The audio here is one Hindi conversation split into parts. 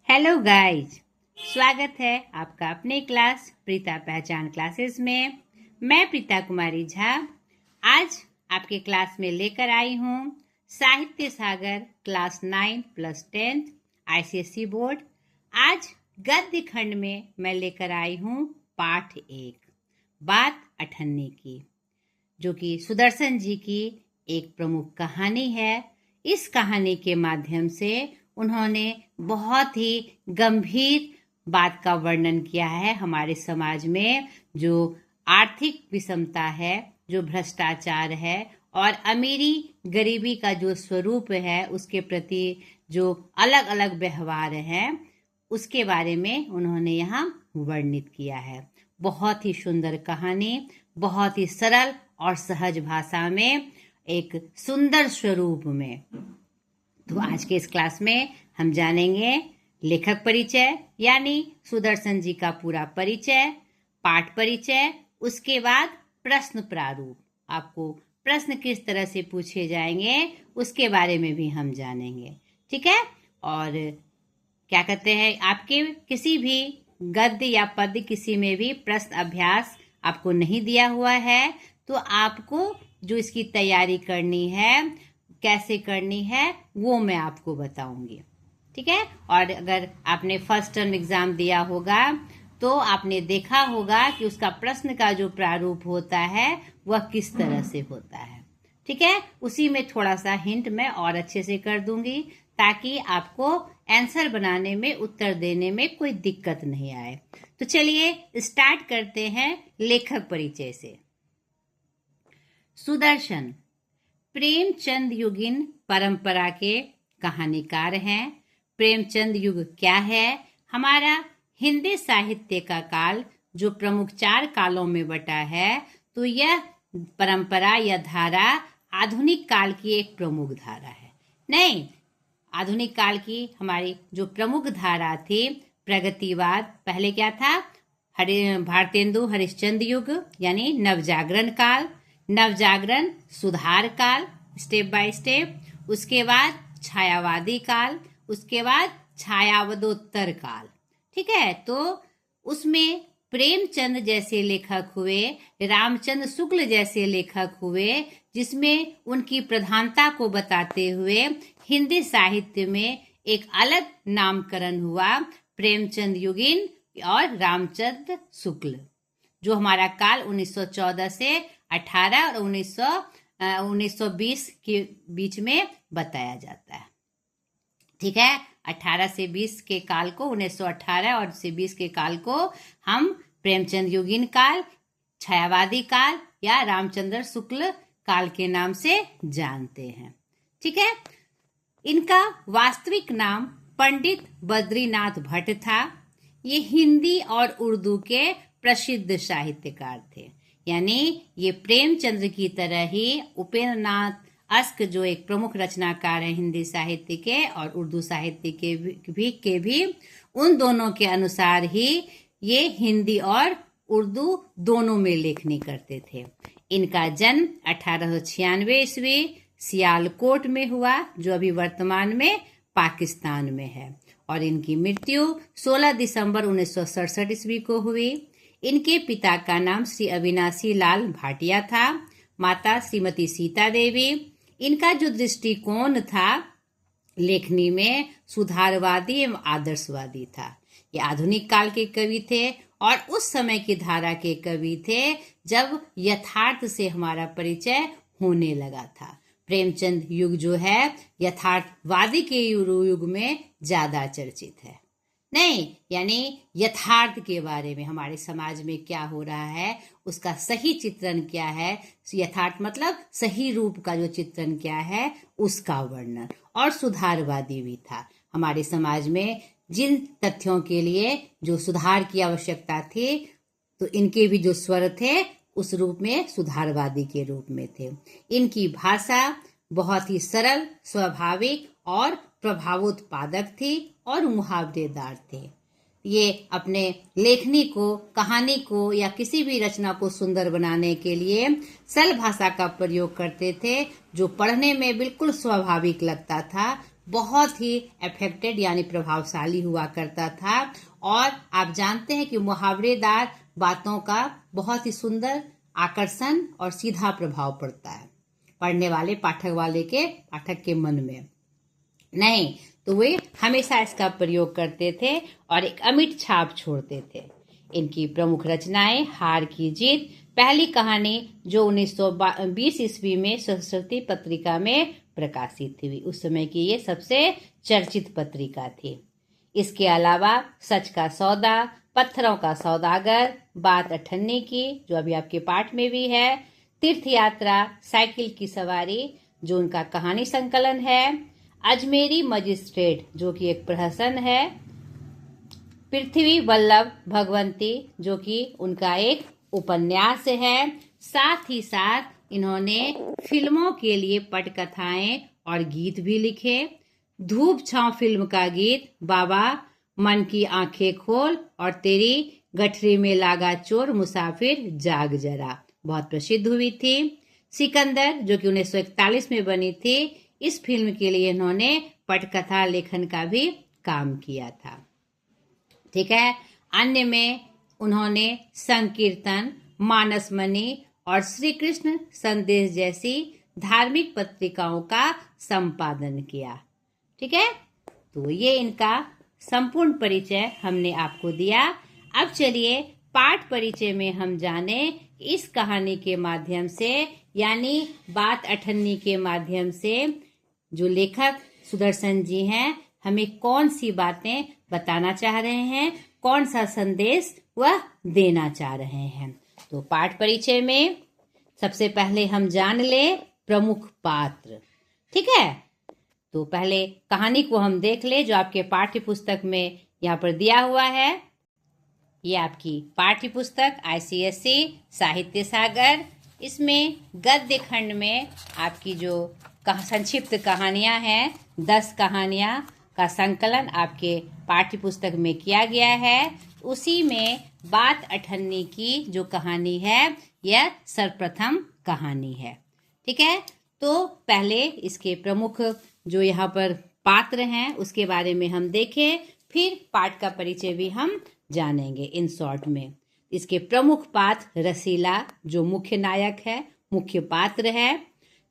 हेलो गाइज, स्वागत है आपका अपने क्लास प्रीता पहचान क्लासेस में। मैं प्रीता कुमारी झा आज आपके क्लास में लेकर आई हूँ साहित्य सागर क्लास 9+10 ICSE बोर्ड। आज गद्य खंड में मैं लेकर आई हूँ पाठ 1 बात अठन्नी की, जो कि सुदर्शन जी की एक प्रमुख कहानी है। इस कहानी के माध्यम से उन्होंने बहुत ही गंभीर बात का वर्णन किया है। हमारे समाज में जो आर्थिक विषमता है, जो भ्रष्टाचार है और अमीरी गरीबी का जो स्वरूप है, उसके प्रति जो अलग अलग व्यवहार है, उसके बारे में उन्होंने यहाँ वर्णित किया है। बहुत ही सुंदर कहानी, बहुत ही सरल और सहज भाषा में, एक सुंदर स्वरूप में। तो आज के इस क्लास में हम जानेंगे लेखक परिचय यानी सुदर्शन जी का पूरा परिचय, पाठ परिचय, उसके बाद प्रश्न प्रारूप, आपको प्रश्न किस तरह से पूछे जाएंगे उसके बारे में भी हम जानेंगे। ठीक है। और क्या कहते हैं, आपके किसी भी गद्य या पद्य किसी में भी प्रश्न अभ्यास आपको नहीं दिया हुआ है, तो आपको जो इसकी तैयारी करनी है, कैसे करनी है, वो मैं आपको बताऊंगी। ठीक है। और अगर आपने फर्स्ट टर्म एग्जाम दिया होगा तो आपने देखा होगा कि उसका प्रश्न का जो प्रारूप होता है वह किस तरह से होता है। ठीक है। उसी में थोड़ा सा हिंट मैं और अच्छे से कर दूंगी ताकि आपको आंसर बनाने में, उत्तर देने में कोई दिक्कत नहीं आए। तो चलिए स्टार्ट करते हैं लेखक परिचय से। सुदर्शन प्रेमचंद युगीन परंपरा के कहानीकार हैं। प्रेमचंद युग क्या है? हमारा हिंदी साहित्य का काल जो प्रमुख 4 कालों में बटा है, तो यह परंपरा या धारा आधुनिक काल की एक प्रमुख धारा है। नहीं, आधुनिक काल की हमारी जो प्रमुख धारा थी प्रगतिवाद। पहले क्या था? भारतेंदु हरिश्चंद्र युग यानी नवजागरण काल, नवजागरण सुधार काल स्टेप बाय स्टेप, उसके बाद छायावादी काल, उसके बाद छायावदोत्तर काल। ठीक है। तो उसमें प्रेमचंद जैसे लेखक हुए, रामचंद्र शुक्ल जैसे लेखक हुए, जिसमें उनकी प्रधानता को बताते हुए हिंदी साहित्य में एक अलग नामकरण हुआ प्रेमचंद युगीन और रामचंद्र शुक्ल, जो हमारा काल 1914 से 18 और 1920 के बीच में बताया जाता है। ठीक है। 18 से 20 के काल को 1918 और से 20 के काल को हम प्रेमचंद युगीन काल, छायावादी काल या रामचंद्र शुक्ल काल के नाम से जानते हैं। ठीक है। इनका वास्तविक नाम पंडित बद्रीनाथ भट्ट था। ये हिंदी और उर्दू के प्रसिद्ध साहित्यकार थे। यानी ये प्रेमचंद्र की तरह ही उपेंद्र नाथ अस्क, जो एक प्रमुख रचनाकार हैं हिंदी साहित्य के और उर्दू साहित्य के भी उन दोनों के अनुसार ही ये हिंदी और उर्दू दोनों में लेखनी करते थे। इनका जन्म 1896 ईस्वी सियालकोट में हुआ, जो अभी वर्तमान में पाकिस्तान में है, और इनकी मृत्यु 16 दिसंबर 1967 ईस्वी को हुई। इनके पिता का नाम श्री अविनाशी लाल भाटिया था, माता श्रीमती सीता देवी। इनका जो दृष्टिकोण था लेखनी में सुधारवादी एवं आदर्शवादी था। ये आधुनिक काल के कवि थे और उस समय की धारा के कवि थे जब यथार्थ से हमारा परिचय होने लगा था। प्रेमचंद युग जो है यथार्थवादी के युग में ज्यादा चर्चित है। नहीं, यानी यथार्थ के बारे में, हमारे समाज में क्या हो रहा है उसका सही चित्रण क्या है, यथार्थ मतलब सही रूप का जो चित्रण क्या है उसका वर्णन। और सुधारवादी भी था। हमारे समाज में जिन तथ्यों के लिए जो सुधार की आवश्यकता थी, तो इनके भी जो स्वर थे उस रूप में सुधारवादी के रूप में थे। इनकी भाषा बहुत ही सरल, स्वाभाविक और प्रभावोत्पादक थी और मुहावरेदार थे। ये अपने लेखनी को, कहानी को या किसी भी रचना को सुंदर बनाने के लिए सरल भाषा का प्रयोग करते थे, जो पढ़ने में बिल्कुल स्वाभाविक लगता था, बहुत ही अफेक्टेड यानी प्रभावशाली हुआ करता था। और आप जानते हैं कि मुहावरेदार बातों का बहुत ही सुंदर आकर्षण और सीधा प्रभाव पड़ता है पढ़ने वाले पाठक के मन में। नहीं तो वे हमेशा इसका प्रयोग करते थे और एक अमिट छाप छोड़ते थे। इनकी प्रमुख रचनाएं हार की जीत, पहली कहानी जो 1920 ईस्वी में सरस्वती पत्रिका में प्रकाशित हुई, उस समय की ये सबसे चर्चित पत्रिका थी। इसके अलावा सच का सौदा, पत्थरों का सौदागर, बात अठन्नी की जो अभी आपके पाठ में भी है, तीर्थ यात्रा, साइकिल की सवारी जो उनका कहानी संकलन है, अजमेरी मजिस्ट्रेट जो कि एक प्रहसन है, पृथ्वी वल्लभ भगवंती जो कि उनका एक उपन्यास है। साथ ही साथ इन्होंने फिल्मों के लिए पटकथाएं और गीत भी लिखे। धूप छांव फिल्म का गीत बाबा मन की आंखें खोल और तेरी गठरी में लागा चोर मुसाफिर जाग जरा बहुत प्रसिद्ध हुई थी। सिकंदर जो कि 1941 में बनी थी, इस फिल्म के लिए इन्होंने पटकथा लेखन का भी काम किया था। ठीक है। अन्य में उन्होंने संकीर्तन, मानसमणि और श्री कृष्ण संदेश जैसी धार्मिक पत्रिकाओं का संपादन किया। ठीक है, तो ये इनका संपूर्ण परिचय हमने आपको दिया। अब चलिए पाठ परिचय में हम जाने इस कहानी के माध्यम से, यानी बात अठन्नी के माध्यम से जो लेखक सुदर्शन जी हैं हमें कौन सी बातें बताना चाह रहे हैं, कौन सा संदेश वह देना चाह रहे हैं। तो पाठ परिचय में सबसे पहले हम जान ले प्रमुख पात्र। ठीक है, तो पहले कहानी को हम देख ले जो आपके पाठ्य पुस्तक में यहाँ पर दिया हुआ है। ये आपकी पाठ्य पुस्तक ICSE साहित्य सागर, इसमें गद्य खंड में आपकी जो संक्षिप्त कहानियां हैं, 10 कहानियां का संकलन आपके पाठ्य पुस्तक में किया गया है। उसी में बात अठन्नी की जो कहानी है यह सर्वप्रथम कहानी है। ठीक है, तो पहले इसके प्रमुख जो यहाँ पर पात्र हैं उसके बारे में हम देखें, फिर पाठ का परिचय भी हम जानेंगे इन शॉर्ट में। इसके प्रमुख पात्र रसीला जो मुख्य नायक है, मुख्य पात्र है।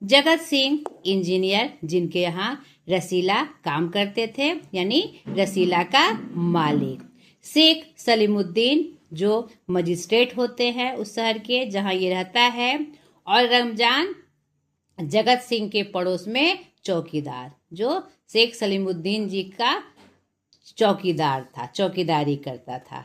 जगत सिंह इंजीनियर जिनके यहाँ रसीला काम करते थे, यानी रसीला का मालिक। शेख सलीमुद्दीन जो मजिस्ट्रेट होते हैं उस शहर के जहाँ ये रहता है। और रमजान जगत सिंह के पड़ोस में चौकीदार जो शेख सलीमुद्दीन जी का चौकीदार था, चौकीदारी करता था।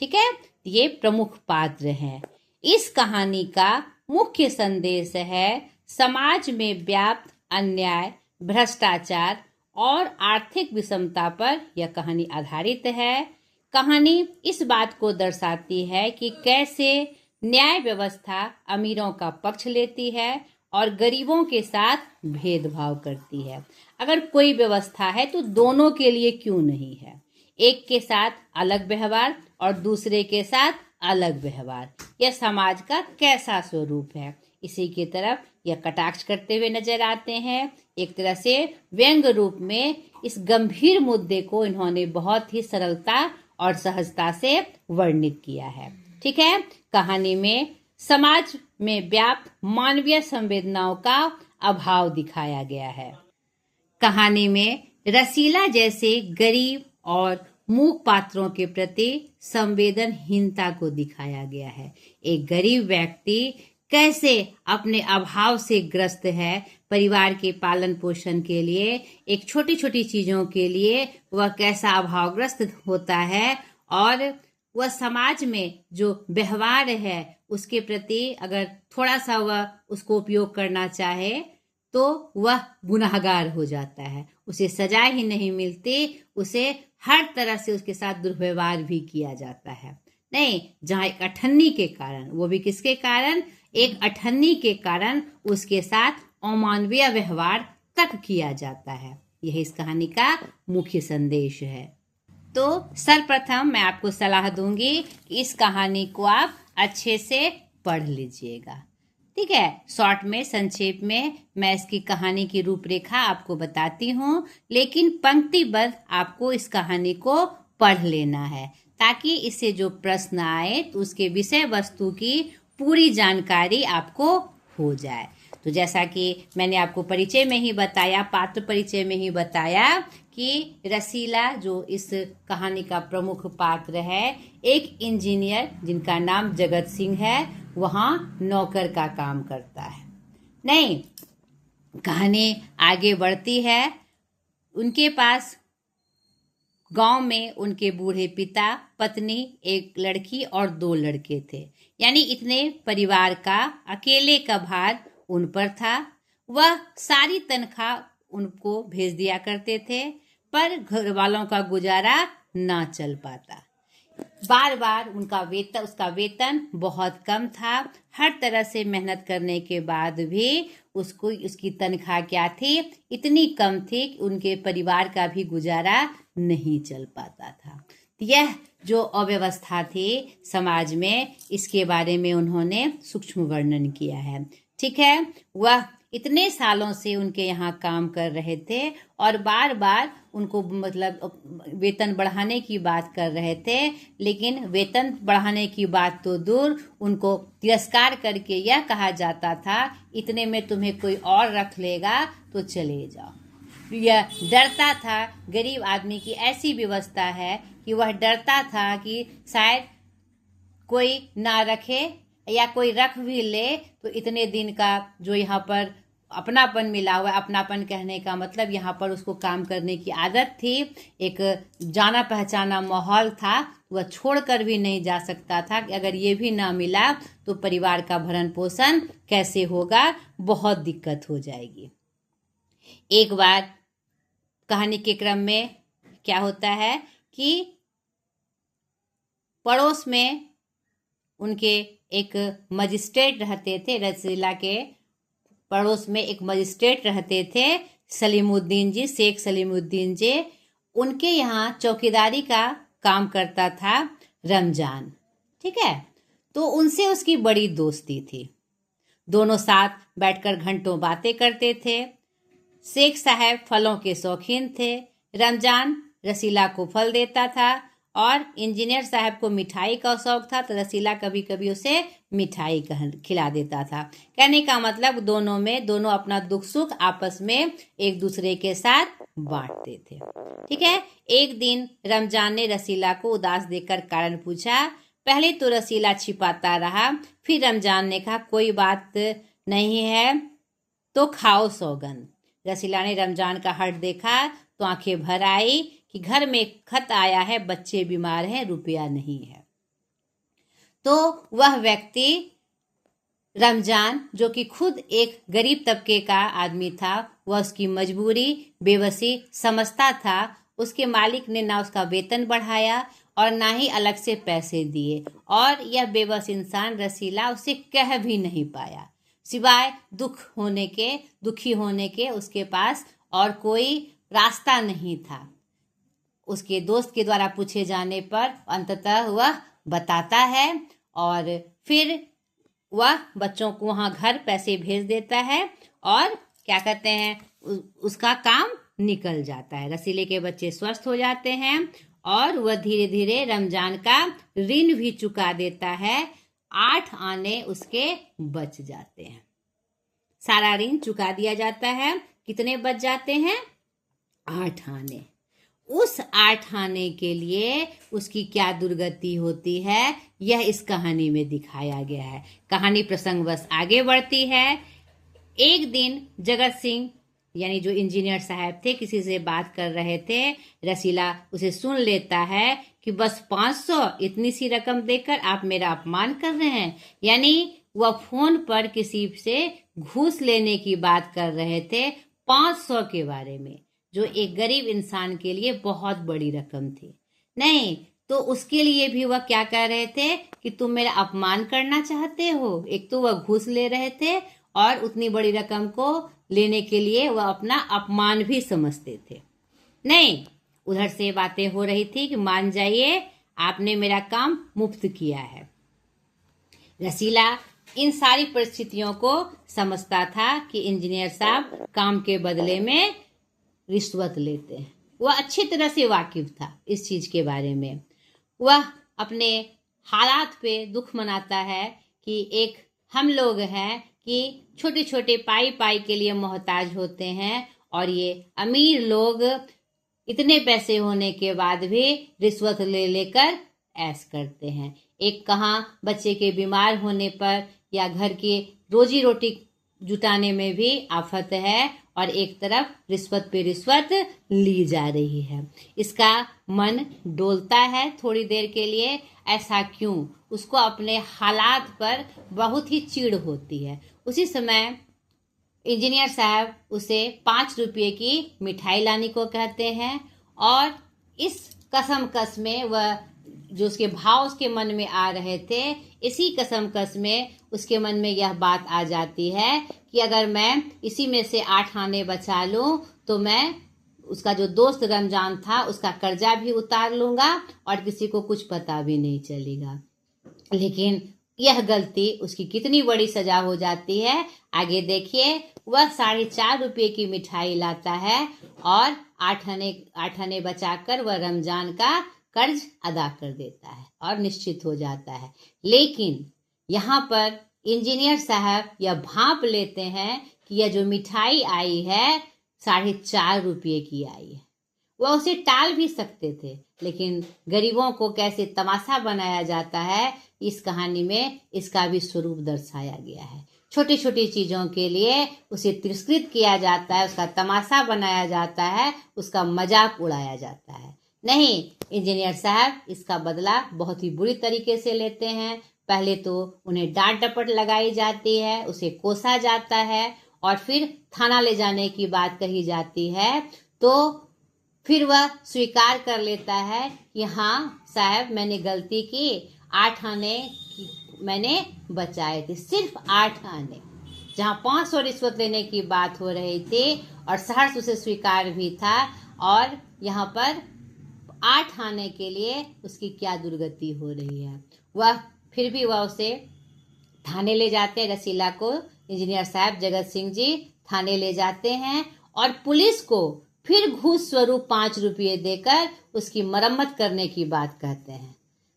ठीक है, ये प्रमुख पात्र हैं। इस कहानी का मुख्य संदेश है समाज में व्याप्त अन्याय, भ्रष्टाचार और आर्थिक विषमता पर यह कहानी आधारित है। कहानी इस बात को दर्शाती है कि कैसे न्याय व्यवस्था अमीरों का पक्ष लेती है और गरीबों के साथ भेदभाव करती है। अगर कोई व्यवस्था है तो दोनों के लिए क्यों नहीं है, एक के साथ अलग व्यवहार और दूसरे के साथ अलग व्यवहार, यह समाज का कैसा स्वरूप है, इसी की तरफ यह कटाक्ष करते हुए नजर आते हैं। एक तरह से व्यंग रूप में इस गंभीर मुद्दे को इन्होंने बहुत ही सरलता और सहजता से वर्णित किया है। ठीक है, कहानी में समाज में व्याप्त मानवीय संवेदनाओं का अभाव दिखाया गया है। कहानी में रसीला जैसे गरीब और मूक पात्रों के प्रति संवेदनहीनता को दिखाया गया है। एक गरीब व्यक्ति कैसे अपने अभाव से ग्रस्त है, परिवार के पालन पोषण के लिए, एक छोटी छोटी चीजों के लिए वह कैसा अभावग्रस्त होता है, और वह समाज में जो व्यवहार है उसके प्रति अगर थोड़ा सा वह उसको उपयोग करना चाहे तो वह गुनाहगार हो जाता है, उसे सजा ही नहीं मिलती, उसे हर तरह से उसके साथ दुर्व्यवहार भी किया जाता है। नहीं, जहाँ एक अठन्नी के कारण, वो भी किसके कारण, एक अठन्नी के कारण उसके साथ अमानवीय व्यवहार तक किया जाता है। यह इस कहानी का मुख्य संदेश है। तो सर्वप्रथम मैं आपको सलाह दूंगी कि इस कहानी को आप अच्छे से पढ़ लीजिएगा। ठीक है, शॉर्ट में, संक्षेप में मैं इसकी कहानी की रूपरेखा आपको बताती हूँ, लेकिन पंक्तिबद्ध आपको इस कहानी को पढ़ लेना है ताकि इससे जो प्रश्न आए तो उसके विषय वस्तु की पूरी जानकारी आपको हो जाए। तो जैसा कि मैंने आपको परिचय में ही बताया, पात्र परिचय में ही बताया कि रसीला जो इस कहानी का प्रमुख पात्र है, एक इंजीनियर जिनका नाम जगत सिंह है, वहाँ नौकर का काम करता है। नहीं, कहानी आगे बढ़ती है। उनके पास गांव में उनके बूढ़े पिता, पत्नी, एक लड़की और 2 लड़के थे, यानी इतने परिवार का अकेले का भार उन पर था। वह सारी तनख्वाह उनको भेज दिया करते थे, पर घर वालों का गुजारा ना चल पाता। बार बार उसका वेतन बहुत कम था। हर तरह से मेहनत करने के बाद भी उसकी तनख्वाह क्या थी, इतनी कम थी कि उनके परिवार का भी गुजारा नहीं चल पाता था। यह जो अव्यवस्था थी समाज में, इसके बारे में उन्होंने सूक्ष्म वर्णन किया है। ठीक है, वह इतने सालों से उनके यहाँ काम कर रहे थे और बार बार उनको मतलब वेतन बढ़ाने की बात कर रहे थे, लेकिन वेतन बढ़ाने की बात तो दूर, उनको तिरस्कार करके यह कहा जाता था, इतने में तुम्हें कोई और रख लेगा तो चले जाओ। यह डरता था, गरीब आदमी की ऐसी व्यवस्था है कि वह डरता था कि शायद कोई ना रखे या कोई रख भी ले तो इतने दिन का जो यहाँ पर अपनापन मिला हुआ, अपनापन कहने का मतलब यहाँ पर उसको काम करने की आदत थी, एक जाना पहचाना माहौल था, वह छोड़कर भी नहीं जा सकता था कि अगर ये भी ना मिला तो परिवार का भरण पोषण कैसे होगा, बहुत दिक्कत हो जाएगी। एक बार कहानी के क्रम में क्या होता है कि पड़ोस में उनके एक मजिस्ट्रेट रहते थे, रसीला के पड़ोस में एक मजिस्ट्रेट रहते थे, सलीमुद्दीन जी, शेख सलीमुद्दीन जी। उनके यहाँ चौकीदारी का काम करता था रमजान। ठीक है, तो उनसे उसकी बड़ी दोस्ती थी। दोनों साथ बैठकर घंटों बातें करते थे। शेख साहब फलों के शौकीन थे। रमजान रसीला को फल देता था और इंजीनियर साहब को मिठाई का शौक था, तो रसीला कभी कभी उसे मिठाई खिला देता था। कहने का मतलब दोनों अपना दुख सुख आपस में एक दूसरे के साथ बांटते थे। ठीक है, एक दिन रमजान ने रसीला को उदास देखकर कारण पूछा। पहले तो रसीला छिपाता रहा, फिर रमजान ने कहा कोई बात नहीं है तो खाओ सौगंध। रसीला ने रमजान का हट देखा तो आंखें भर आई कि घर में खत आया है, बच्चे बीमार हैं, रुपया नहीं है। तो वह व्यक्ति रमजान, जो कि खुद एक गरीब तबके का आदमी था, वह उसकी मजबूरी बेबसी समझता था। उसके मालिक ने ना उसका वेतन बढ़ाया और ना ही अलग से पैसे दिए, और यह बेबस इंसान रसीला उसे कह भी नहीं पाया, सिवाय दुखी होने के उसके पास और कोई रास्ता नहीं था। उसके दोस्त के द्वारा पूछे जाने पर अंततः वह बताता है और फिर वह बच्चों को वहाँ घर पैसे भेज देता है और क्या कहते हैं, उसका काम निकल जाता है। रसीले के बच्चे स्वस्थ हो जाते हैं और वह धीरे धीरे रमजान का ऋण भी चुका देता है। 8 आने उसके बच जाते हैं। सारा ऋण चुका दिया जाता है। कितने बच जाते हैं? 8 आने। उस 8 आने के लिए उसकी क्या दुर्गति होती है, यह इस कहानी में दिखाया गया है। कहानी प्रसंगवश आगे बढ़ती है। एक दिन जगत सिंह यानी जो इंजीनियर साहब थे, किसी से बात कर रहे थे। रसीला उसे सुन लेता है कि बस 500, इतनी सी रकम देकर आप मेरा अपमान कर रहे हैं। यानी वह फोन पर किसी से घूस लेने की बात कर रहे थे 500 के बारे में, जो एक गरीब इंसान के लिए बहुत बड़ी रकम थी। नहीं तो उसके लिए भी वह क्या कह रहे थे कि तुम मेरा अपमान करना चाहते हो। एक तो वह घूस ले रहे थे और उतनी बड़ी रकम को लेने के लिए वह अपना अपमान भी समझते थे। नहीं, उधर से बातें हो रही थी कि मान जाइए, आपने मेरा काम मुफ्त किया है। रसीला इन सारी परिस्थितियों को समझता था कि इंजीनियर साहब काम के बदले में रिश्वत लेते हैं। वह अच्छी तरह से वाकिफ था इस चीज के बारे में। वह अपने हालात पे दुख मनाता है कि एक हम लोग हैं कि छोटे छोटे पाई पाई के लिए मोहताज होते हैं और ये अमीर लोग इतने पैसे होने के बाद भी रिश्वत ले लेकर ऐश करते हैं। एक कहाँ बच्चे के बीमार होने पर या घर की रोजी रोटी जुटाने में भी आफत है और एक तरफ रिश्वत पे रिश्वत ली जा रही है। इसका मन डोलता है थोड़ी देर के लिए। ऐसा क्यों? उसको अपने हालात पर बहुत ही चिढ़ होती है। उसी समय इंजीनियर साहब उसे 5 रुपये की मिठाई लाने को कहते हैं और इस कसमकस में वह जो उसके भाव उसके मन में आ रहे थे, इसी कसमकस में उसके मन में यह बात आ जाती है कि अगर मैं इसी में से 8 आने बचा लूं तो मैं उसका जो दोस्त रमजान था उसका कर्जा भी उतार लूंगा और किसी को कुछ पता भी नहीं चलेगा। लेकिन यह गलती उसकी कितनी बड़ी सजा हो जाती है आगे देखिए। वह 4.5 रुपये की मिठाई लाता है और 8 आने बचाकर वह रमजान का कर्ज अदा कर देता है और निश्चित हो जाता है। लेकिन यहाँ पर इंजीनियर साहब यह भांप लेते हैं कि यह जो मिठाई आई है 4.5 रुपये की आई है। वह उसे टाल भी सकते थे, लेकिन गरीबों को कैसे तमाशा बनाया जाता है इस कहानी में इसका भी स्वरूप दर्शाया गया है। छोटी छोटी चीजों के लिए उसे तिरस्कृत किया जाता है, उसका तमाशा बनाया जाता है, उसका मजाक उड़ाया जाता है। नहीं, इंजीनियर साहब इसका बदला बहुत ही बुरी तरीके से लेते हैं। पहले तो उन्हें डांट डपट लगाई जाती है, उसे कोसा जाता है और फिर थाना ले जाने की बात कही जाती है तो फिर वह स्वीकार कर लेता है कि हाँ साहब मैंने गलती की, 8 आने मैंने बचाए थे, सिर्फ 8 आने। जहाँ 500 रिश्वत लेने की बात हो रही थी और सहर्ष उसे स्वीकार भी था और यहाँ पर 8 आने के लिए उसकी क्या दुर्गति हो रही है। वह फिर भी वह उसे थाने ले जाते हैं। रसीला को इंजीनियर साहब जगत सिंह जी थाने ले जाते हैं और पुलिस को फिर घूस स्वरूप 5 रुपये देकर उसकी मरम्मत करने की बात कहते हैं।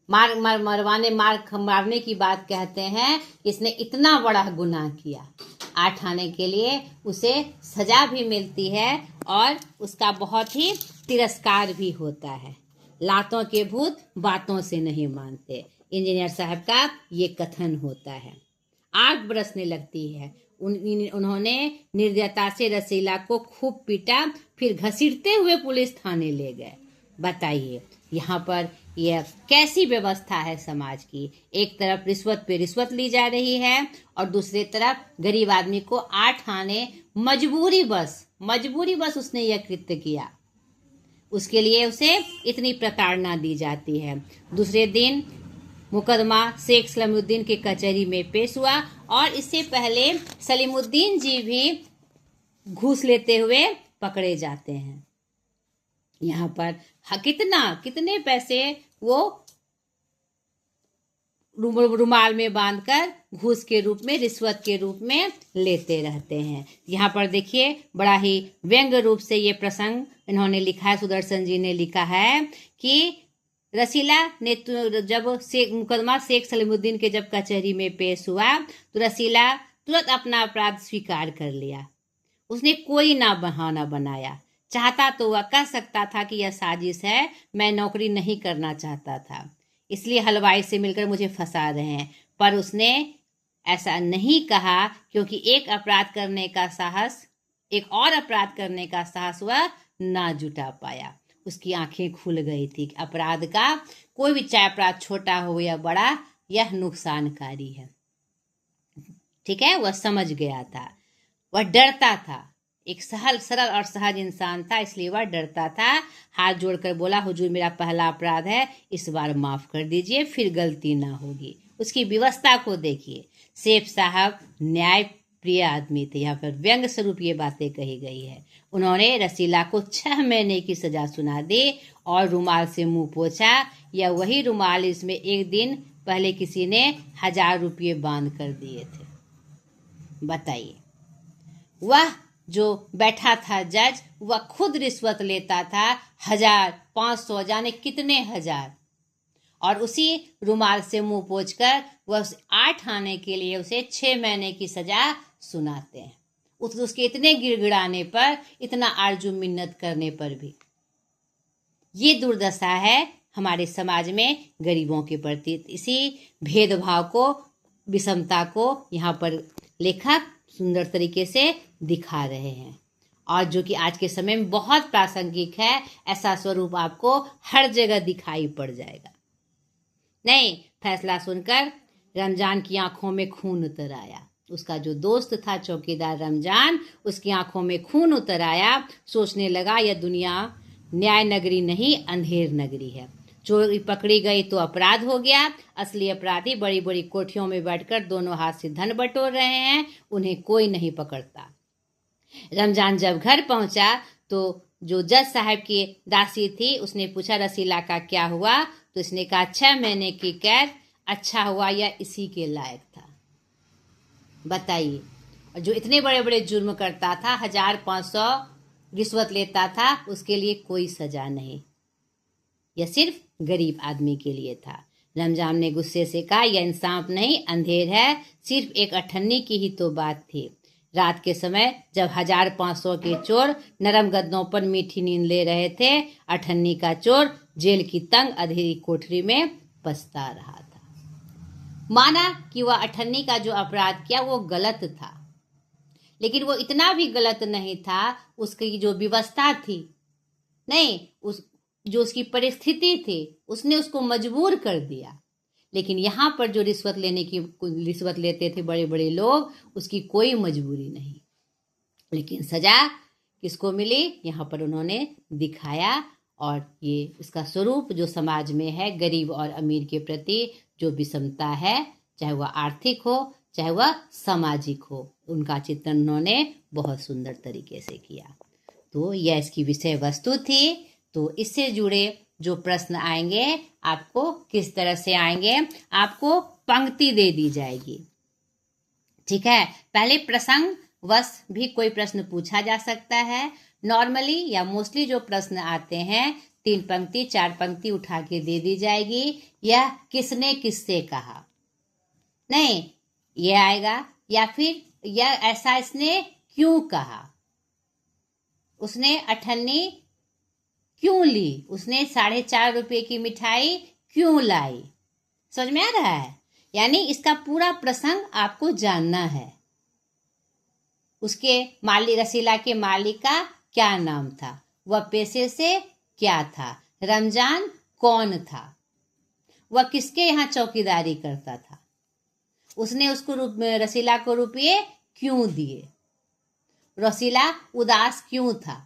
मारने की बात कहते हैं। इसने इतना बड़ा गुनाह किया, 8 आने के लिए उसे सजा भी मिलती है और उसका बहुत ही तिरस्कार भी होता है। लातों के भूत बातों से नहीं मानते, इंजीनियर साहब का ये कथन होता है। आग बरसने लगती है। उन्होंने निर्दयता से रसीला को खूब पीटा, फिर घसीटते हुए पुलिस थाने ले गए। बताइए यहाँ पर यह कैसी व्यवस्था है समाज की। एक तरफ रिश्वत पे रिश्वत ली जा रही है और दूसरी तरफ गरीब आदमी को 8 आने मजबूरी बस उसने यह कृत्य किया, उसके लिए उसे इतनी प्रताड़ना दी जाती है। दूसरे दिन मुकदमा शेख सलीमुद्दीन के कचहरी में पेश हुआ और इससे पहले सलीमुद्दीन जी भी घूस लेते हुए पकड़े जाते हैं। यहाँ पर कितने पैसे वो रुमाल में बांधकर घूस के रूप में, रिश्वत के रूप में लेते रहते हैं। यहाँ पर देखिए बड़ा ही व्यंग्य रूप से ये प्रसंग इन्होंने लिखा है, सुदर्शन जी ने लिखा है कि रसीला ने जब मुकदमा शेख सलीमुद्दीन के जब कचहरी में पेश हुआ तो रसीला तुरंत अपना अपराध स्वीकार कर लिया। उसने कोई ना बहाना बनाया। चाहता तो वह कह सकता था कि यह साजिश है, मैं नौकरी नहीं करना चाहता था, इसलिए हलवाई से मिलकर मुझे फंसा रहे हैं, पर उसने ऐसा नहीं कहा क्योंकि एक और अपराध करने का साहस वह ना जुटा पाया। उसकी आंखें खुल गई थी। अपराध का कोई भी, चाहे अपराध छोटा हो या बड़ा, यह नुकसानकारी है। ठीक है, वह समझ गया था, वह डरता था। एक सरल और सहज इंसान था, इसलिए वह डरता था। हाथ जोड़कर बोला, हुजूर मेरा पहला अपराध है, इस बार माफ कर दीजिए, फिर गलती ना होगी। उसकी व्यवस्था को देखिए। सेठ साहब न्याय प्रिय आदमी थे। यहाँ पर व्यंग स्वरूप ये बातें कही गई है। उन्होंने रसीला को 6 महीने की सजा सुना दी और रुमाल से मुंह पोंछा। या वही रुमाल इसमें एक दिन पहले किसी ने 1000 रुपये बांध कर दिए थे। बताइए, वह जो बैठा था जज, वह खुद रिश्वत लेता था 1000, 500, जाने कितने हजार, और उसी रुमाल से मुंह पोंछकर वह उस 8 आने के लिए उसे 6 महीने की सजा सुनाते हैं। उसके इतने गिड़गिड़ाने पर, इतना आरजू मिन्नत करने पर भी। ये दुर्दशा है हमारे समाज में गरीबों के प्रति। इसी भेदभाव को, विषमता को यहाँ पर लेखक सुंदर तरीके से दिखा रहे हैं, और जो कि आज के समय में बहुत प्रासंगिक है। ऐसा स्वरूप आपको हर जगह दिखाई पड़ जाएगा। नहीं, फैसला सुनकर रमजान की आंखों में खून उतर आया। उसका जो दोस्त था चौकीदार रमजान, उसकी आंखों में खून उतर आया। सोचने लगा, यह दुनिया न्याय नगरी नहीं, अंधेर नगरी है। चोरी पकड़ी गई तो अपराध हो गया। असली अपराधी बड़ी बड़ी कोठियों में बैठकर दोनों हाथ से धन बटोर रहे हैं, उन्हें कोई नहीं पकड़ता। रमजान जब घर पहुंचा तो जो जज साहब की दासी थी, उसने पूछा, रसीला का क्या हुआ? तो इसने कहा, 6 महीने की कैद। अच्छा हुआ या इसी के लायक था। बताइए, और जो इतने बड़े बड़े जुर्म करता था, 1000, 500 रिश्वत लेता था, उसके लिए कोई सजा नहीं। यह सिर्फ गरीब आदमी के लिए था। रमजान ने गुस्से से कहा, यह इंसाफ नहीं, अंधेर है। सिर्फ एक अठन्नी की ही तो बात थी। रात के समय जब 1000, 500 के चोर नरम गद्दों पर मीठी नींद ले रहे थे, अठन्नी का चोर जेल की तंग अंधेरी कोठरी में पछता रहा था। माना कि वह अठन्नी का जो अपराध किया वो गलत था, लेकिन वो इतना भी गलत नहीं था। उसकी जो व्यवस्था थी, नहीं, उसकी परिस्थिति थी, उसने उसको मजबूर कर दिया। लेकिन यहाँ पर जो रिश्वत लेते थे बड़े बड़े लोग, उसकी कोई मजबूरी नहीं। लेकिन सजा किसको मिली, यहाँ पर उन्होंने दिखाया। और ये इसका स्वरूप जो समाज में है, गरीब और अमीर के प्रति जो विषमता है, चाहे वह आर्थिक हो चाहे वह सामाजिक हो, उनका चित्रण उन्होंने बहुत सुंदर तरीके से किया। तो यह इसकी विषय वस्तु थी। तो इससे जुड़े जो प्रश्न आएंगे, आपको किस तरह से आएंगे, आपको पंक्ति दे दी जाएगी। ठीक है, पहले प्रसंग वश भी कोई प्रश्न पूछा जा सकता है। नॉर्मली या मोस्टली जो प्रश्न आते हैं, 3 पंक्ति 4 पंक्ति उठा के दे दी जाएगी। यह किसने किससे कहा, नहीं, यह आएगा। या फिर यह ऐसा इसने क्यों कहा, उसने अठन्नी क्यों ली, उसने 4.5 रुपए की मिठाई क्यों लाई। समझ में आ रहा है? यानी इसका पूरा प्रसंग आपको जानना है। उसके मालिक, रसीला के मालिक का क्या नाम था, वह पेशे से क्या था, रमजान कौन था, वह किसके यहाँ चौकीदारी करता था, उसने उसको रसीला को रुपये क्यों दिए, रसीला उदास क्यों था,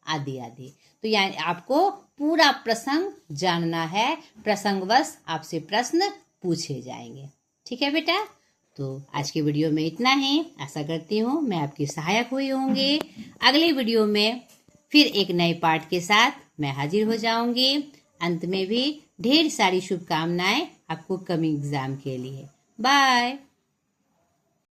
आदि आदि। तो यानी आपको पूरा प्रसंग जानना है। प्रसंगवश आपसे प्रश्न पूछे जाएंगे। ठीक है बेटा, तो आज के वीडियो में इतना ही। आशा करती हूँ मैं आपकी सहायक हुई होंगी। अगले वीडियो में फिर एक नए पाठ के साथ मैं हाजिर हो जाऊंगी। अंत में भी ढेर सारी शुभकामनाएं आपको कमिंग एग्जाम के लिए। बाय।